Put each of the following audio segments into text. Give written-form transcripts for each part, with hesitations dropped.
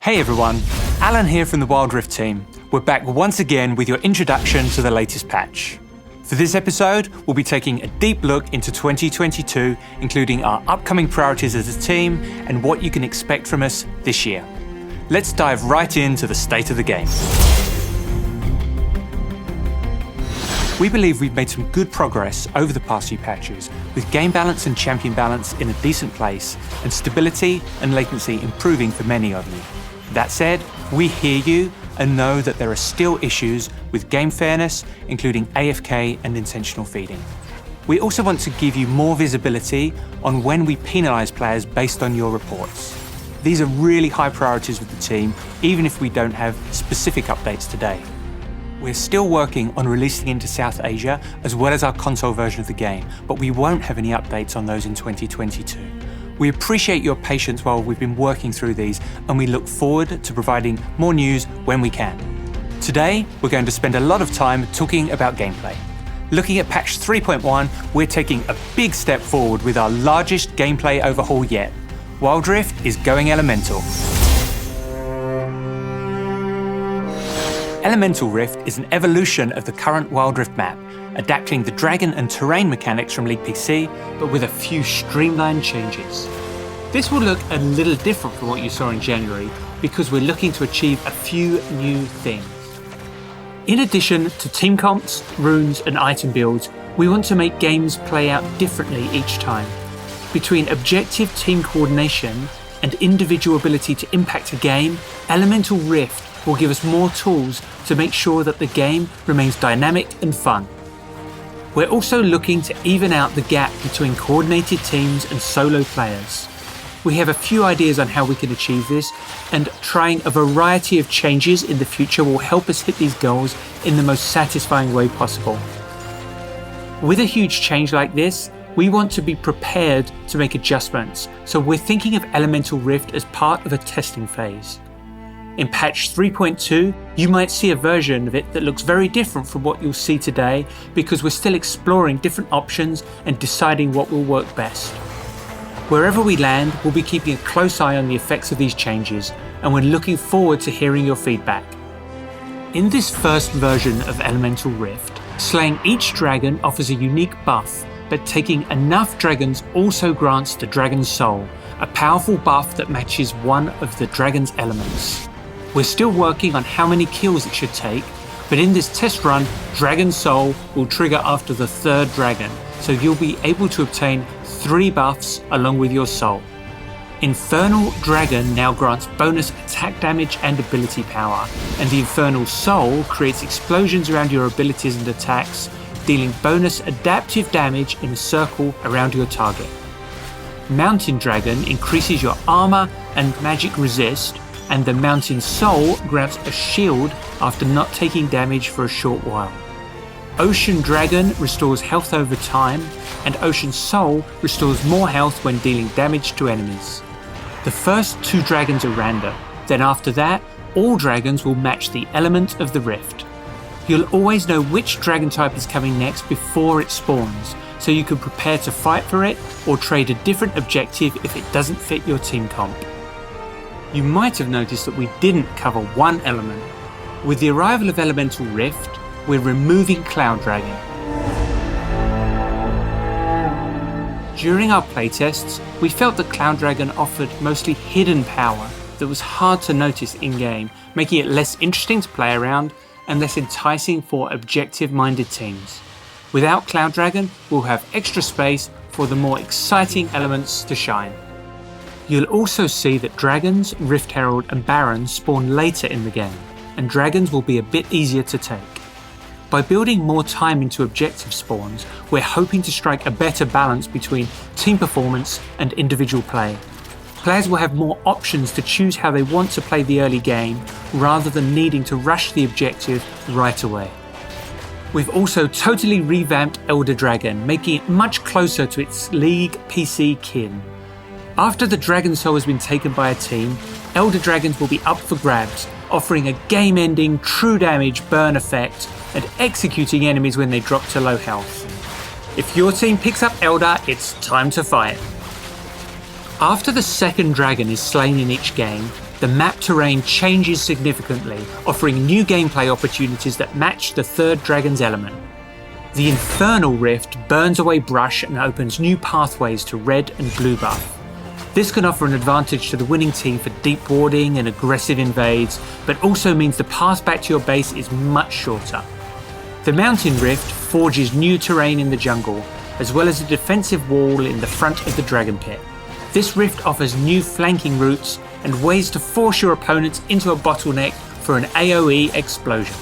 Hey everyone, Alan here from the Wild Rift team. We're back once again with your introduction to the latest patch. For this episode, we'll be taking a deep look into 2022, including our upcoming priorities as a team and what you can expect from us this year. Let's dive right into the state of the game. We believe we've made some good progress over the past few patches, with game balance and champion balance in a decent place, and stability and latency improving for many of you. That said, we hear you and know that there are still issues with game fairness, including AFK and intentional feeding. We also want to give you more visibility on when we penalise players based on your reports. These are really high priorities with the team, even if we don't have specific updates today. We're still working on releasing into South Asia as well as our console version of the game, but we won't have any updates on those in 2022. We appreciate your patience while we've been working through these, and we look forward to providing more news when we can. Today, we're going to spend a lot of time talking about gameplay. Looking at patch 3.1, we're taking a big step forward with our largest gameplay overhaul yet. Wild Rift is going elemental. Elemental Rift is an evolution of the current Wild Rift map, adapting the dragon and terrain mechanics from League PC, but with a few streamlined changes. This will look a little different from what you saw in January, because we're looking to achieve a few new things. In addition to team comps, runes, and item builds, we want to make games play out differently each time. Between objective team coordination and individual ability to impact a game, Elemental Rift will give us more tools to make sure that the game remains dynamic and fun. We're also looking to even out the gap between coordinated teams and solo players. We have a few ideas on how we can achieve this, and trying a variety of changes in the future will help us hit these goals in the most satisfying way possible. With a huge change like this, we want to be prepared to make adjustments, so we're thinking of Elemental Rift as part of a testing phase. In patch 3.2, you might see a version of it that looks very different from what you'll see today, because we're still exploring different options and deciding what will work best. Wherever we land, we'll be keeping a close eye on the effects of these changes, and we're looking forward to hearing your feedback. In this first version of Elemental Rift, slaying each dragon offers a unique buff, but taking enough dragons also grants the Dragon's Soul, a powerful buff that matches one of the dragon's elements. We're still working on how many kills it should take, but in this test run, Dragon's Soul will trigger after the third dragon, so you'll be able to obtain 3 buffs along with your soul. Infernal Dragon now grants bonus attack damage and ability power, and the Infernal Soul creates explosions around your abilities and attacks, dealing bonus adaptive damage in a circle around your target. Mountain Dragon increases your armor and magic resist, and the Mountain Soul grants a shield after not taking damage for a short while. Ocean Dragon restores health over time, and Ocean Soul restores more health when dealing damage to enemies. The first 2 dragons are random, then after that, all dragons will match the element of the rift. You'll always know which dragon type is coming next before it spawns, so you can prepare to fight for it or trade a different objective if it doesn't fit your team comp. You might have noticed that we didn't cover one element. With the arrival of Elemental Rift, we're removing Cloud Dragon. During our playtests, we felt that Cloud Dragon offered mostly hidden power that was hard to notice in-game, making it less interesting to play around and less enticing for objective-minded teams. Without Cloud Dragon, we'll have extra space for the more exciting elements to shine. You'll also see that Dragons, Rift Herald and Barons spawn later in the game, and Dragons will be a bit easier to take. By building more time into objective spawns, we're hoping to strike a better balance between team performance and individual play. Players will have more options to choose how they want to play the early game, rather than needing to rush the objective right away. We've also totally revamped Elder Dragon, making it much closer to its League PC kin. After the Dragon Soul has been taken by a team, Elder Dragons will be up for grabs, offering a game-ending true damage burn effect and executing enemies when they drop to low health. If your team picks up Elder, it's time to fight. After the second dragon is slain in each game, the map terrain changes significantly, offering new gameplay opportunities that match the third dragon's element. The Infernal Rift burns away brush and opens new pathways to red and blue buff. This can offer an advantage to the winning team for deep warding and aggressive invades, but also means the path back to your base is much shorter. The Mountain Rift forges new terrain in the jungle, as well as a defensive wall in the front of the Dragon Pit. This rift offers new flanking routes and ways to force your opponents into a bottleneck for an AoE explosion.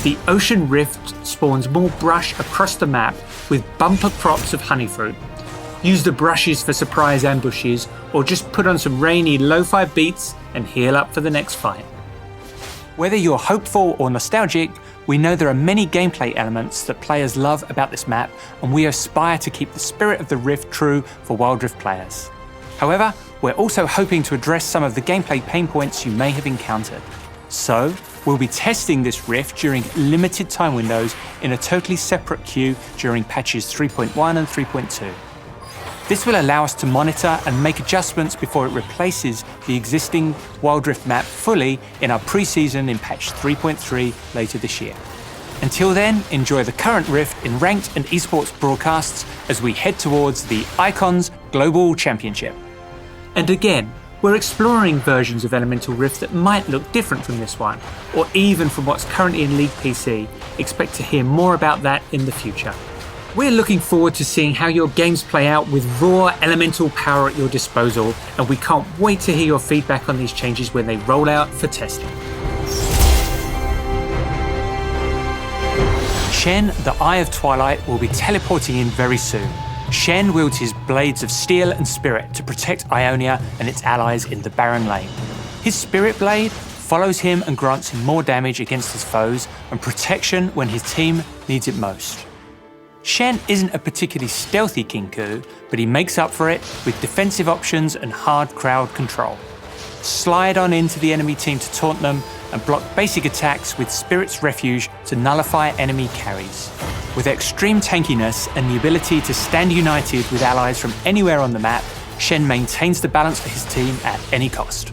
The Ocean Rift spawns more brush across the map with bumper crops of honeyfruit. Use the brushes for surprise ambushes, or just put on some rainy lo-fi beats and heal up for the next fight. Whether you're hopeful or nostalgic, we know there are many gameplay elements that players love about this map, and we aspire to keep the spirit of the Rift true for Wild Rift players. However, we're also hoping to address some of the gameplay pain points you may have encountered. So, we'll be testing this Rift during limited time windows in a totally separate queue during patches 3.1 and 3.2. This will allow us to monitor and make adjustments before it replaces the existing Wild Rift map fully in our pre-season in patch 3.3 later this year. Until then, enjoy the current Rift in ranked and esports broadcasts as we head towards the Icons Global Championship. And again, we're exploring versions of Elemental Rift that might look different from this one, or even from what's currently in League PC. Expect to hear more about that in the future. We're looking forward to seeing how your games play out with raw elemental power at your disposal, and we can't wait to hear your feedback on these changes when they roll out for testing. Shen, the Eye of Twilight, will be teleporting in very soon. Shen wields his blades of steel and spirit to protect Ionia and its allies in the Barren Lane. His spirit blade follows him and grants him more damage against his foes and protection when his team needs it most. Shen isn't a particularly stealthy Kinku, but he makes up for it with defensive options and hard crowd control. Slide on into the enemy team to taunt them and block basic attacks with Spirit's Refuge to nullify enemy carries. With extreme tankiness and the ability to stand united with allies from anywhere on the map, Shen maintains the balance for his team at any cost.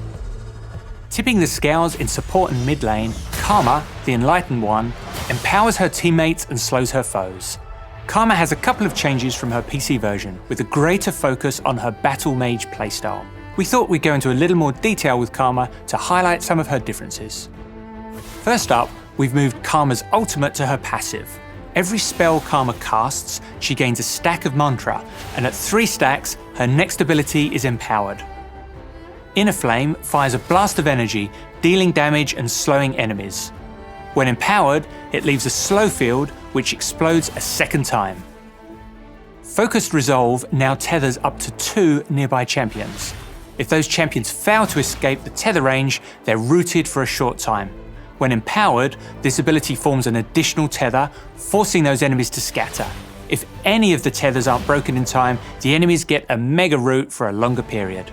Tipping the scales in support and mid lane, Karma, the Enlightened One, empowers her teammates and slows her foes. Karma has a couple of changes from her PC version, with a greater focus on her Battle Mage playstyle. We thought we'd go into a little more detail with Karma to highlight some of her differences. First up, we've moved Karma's ultimate to her passive. Every spell Karma casts, she gains a stack of mantra, and at 3 stacks, her next ability is empowered. Inner Flame fires a blast of energy, dealing damage and slowing enemies. When empowered, it leaves a slow field, which explodes a second time. Focused Resolve now tethers up to 2 nearby champions. If those champions fail to escape the tether range, they're rooted for a short time. When empowered, this ability forms an additional tether, forcing those enemies to scatter. If any of the tethers aren't broken in time, the enemies get a mega root for a longer period.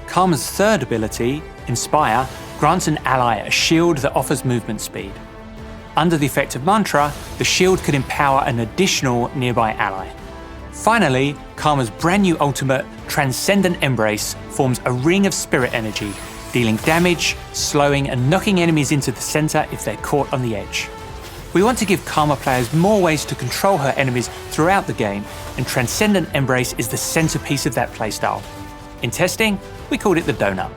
Karma's third ability, Inspire, grants an ally a shield that offers movement speed. Under the effect of mantra, the shield could empower an additional nearby ally. Finally, Karma's brand new ultimate, Transcendent Embrace, forms a ring of spirit energy, dealing damage, slowing and knocking enemies into the center if they're caught on the edge. We want to give Karma players more ways to control her enemies throughout the game, and Transcendent Embrace is the centerpiece of that playstyle. In testing, we called it the donut.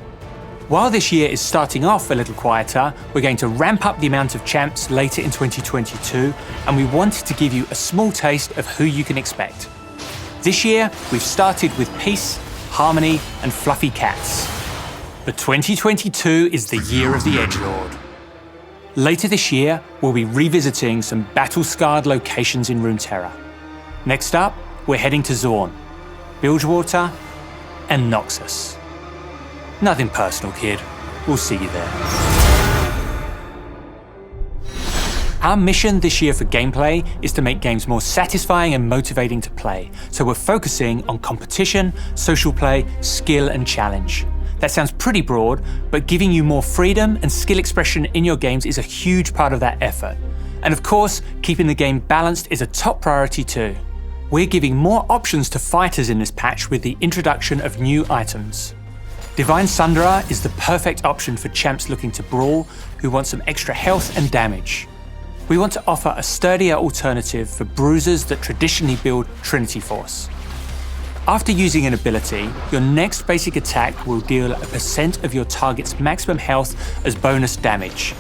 While this year is starting off a little quieter, we're going to ramp up the amount of champs later in 2022, and we wanted to give you a small taste of who you can expect. This year, we've started with Peace, Harmony, and Fluffy Cats. But 2022 is the year of the Edgelord. Later this year, we'll be revisiting some battle-scarred locations in Runeterra. Next up, we're heading to Zorn, Bilgewater, and Noxus. Nothing personal, kid. We'll see you there. Our mission this year for gameplay is to make games more satisfying and motivating to play, so we're focusing on competition, social play, skill and challenge. That sounds pretty broad, but giving you more freedom and skill expression in your games is a huge part of that effort. And of course, keeping the game balanced is a top priority too. We're giving more options to fighters in this patch with the introduction of new items. Divine Sunderer is the perfect option for champs looking to brawl who want some extra health and damage. We want to offer a sturdier alternative for bruisers that traditionally build Trinity Force. After using an ability, your next basic attack will deal a % of your target's maximum health as bonus damage.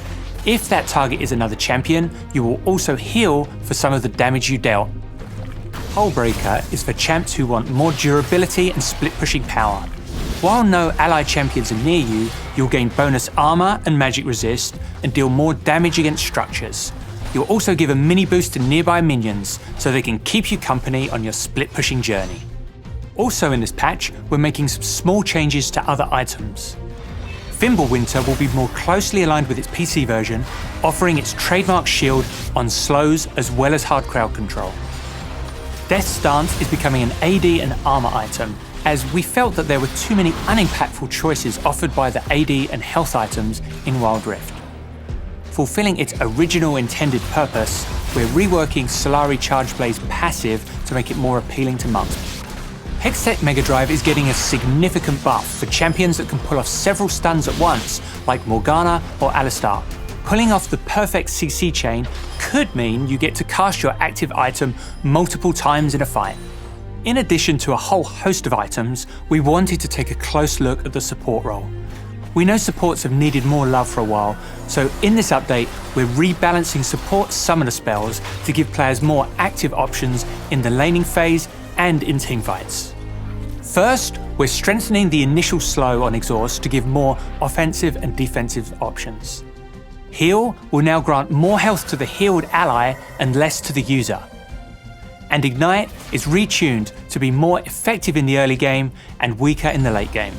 If that target is another champion, you will also heal for some of the damage you dealt. Hullbreaker is for champs who want more durability and split-pushing power. While no ally champions are near you, you'll gain bonus armor and magic resist and deal more damage against structures. You'll also give a mini boost to nearby minions so they can keep you company on your split-pushing journey. Also in this patch, we're making some small changes to other items. Fimbulwinter will be more closely aligned with its PC version, offering its trademark shield on slows as well as hard crowd control. Death's Stance is becoming an AD and armor item, as we felt that there were too many unimpactful choices offered by the AD and health items in Wild Rift. Fulfilling its original intended purpose, we're reworking Solari Charge Blaze passive to make it more appealing to monks. Hextech Mega Drive is getting a significant buff for champions that can pull off several stuns at once, like Morgana or Alistar. Pulling off the perfect CC chain could mean you get to cast your active item multiple times in a fight. In addition to a whole host of items, we wanted to take a close look at the support role. We know supports have needed more love for a while, so in this update, we're rebalancing support summoner spells to give players more active options in the laning phase and in teamfights. First, we're strengthening the initial slow on exhaust to give more offensive and defensive options. Heal will now grant more health to the healed ally and less to the user. And Ignite is retuned to be more effective in the early game and weaker in the late game.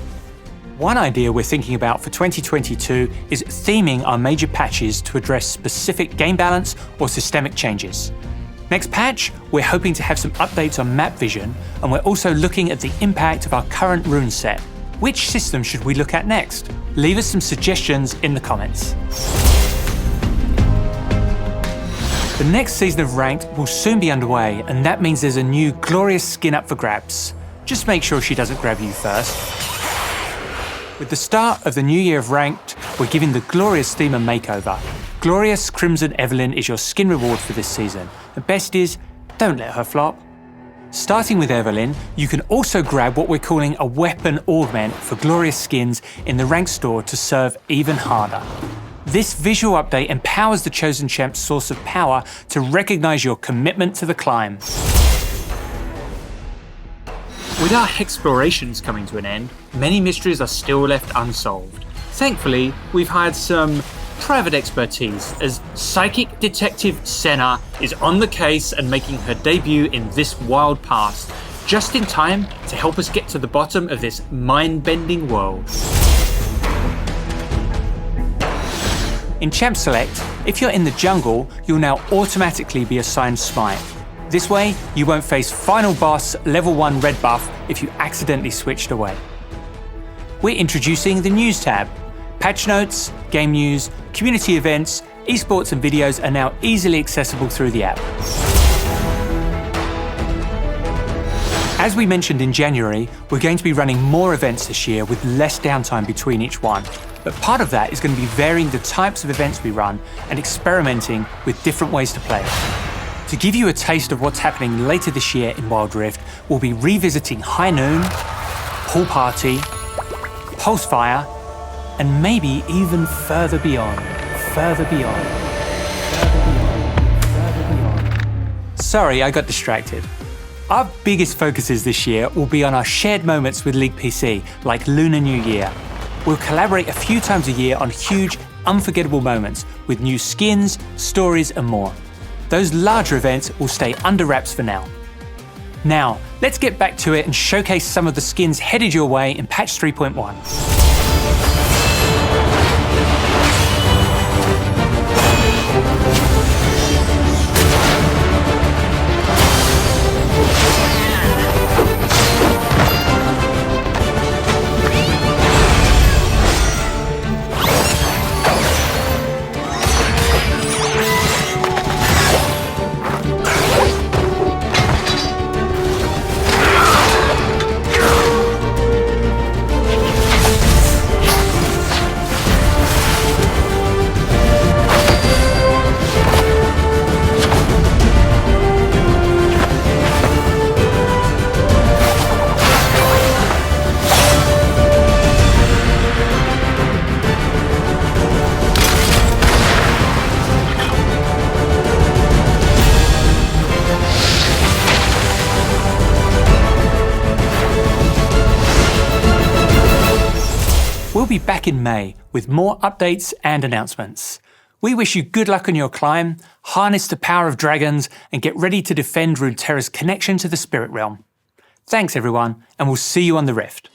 One idea we're thinking about for 2022 is theming our major patches to address specific game balance or systemic changes. Next patch, we're hoping to have some updates on map vision, and we're also looking at the impact of our current rune set. Which system should we look at next? Leave us some suggestions in the comments. The next season of Ranked will soon be underway, and that means there's a new glorious skin up for grabs. Just make sure she doesn't grab you first. With the start of the new year of Ranked, we're giving the glorious theme a makeover. Glorious Crimson Evelyn is your skin reward for this season. The best is, don't let her flop. Starting with Evelyn, you can also grab what we're calling a weapon augment for glorious skins in the Ranked store to serve even harder. This visual update empowers the Chosen Champ's source of power to recognise your commitment to the climb. With our explorations coming to an end, many mysteries are still left unsolved. Thankfully, we've hired some private expertise, as psychic detective Senna is on the case and making her debut in this wild past, just in time to help us get to the bottom of this mind-bending world. In Champ Select, if you're in the jungle, you'll now automatically be assigned Smite. This way, you won't face final boss level 1 red buff if you accidentally switched away. We're introducing the News tab. Patch notes, game news, community events, esports and videos are now easily accessible through the app. As we mentioned in January, we're going to be running more events this year with less downtime between each one. But part of that is going to be varying the types of events we run and experimenting with different ways to play. To give you a taste of what's happening later this year in Wild Rift, we'll be revisiting High Noon, Pool Party, Pulsefire, and maybe even further beyond. Sorry, I got distracted. Our biggest focuses this year will be on our shared moments with League PC, like Lunar New Year. We'll collaborate a few times a year on huge, unforgettable moments with new skins, stories, and more. Those larger events will stay under wraps for now. Now, let's get back to it and showcase some of the skins headed your way in patch 3.1. be back in May with more updates and announcements. We wish you good luck on your climb, harness the power of dragons, and get ready to defend Runeterra's connection to the spirit realm. Thanks everyone, and we'll see you on the Rift.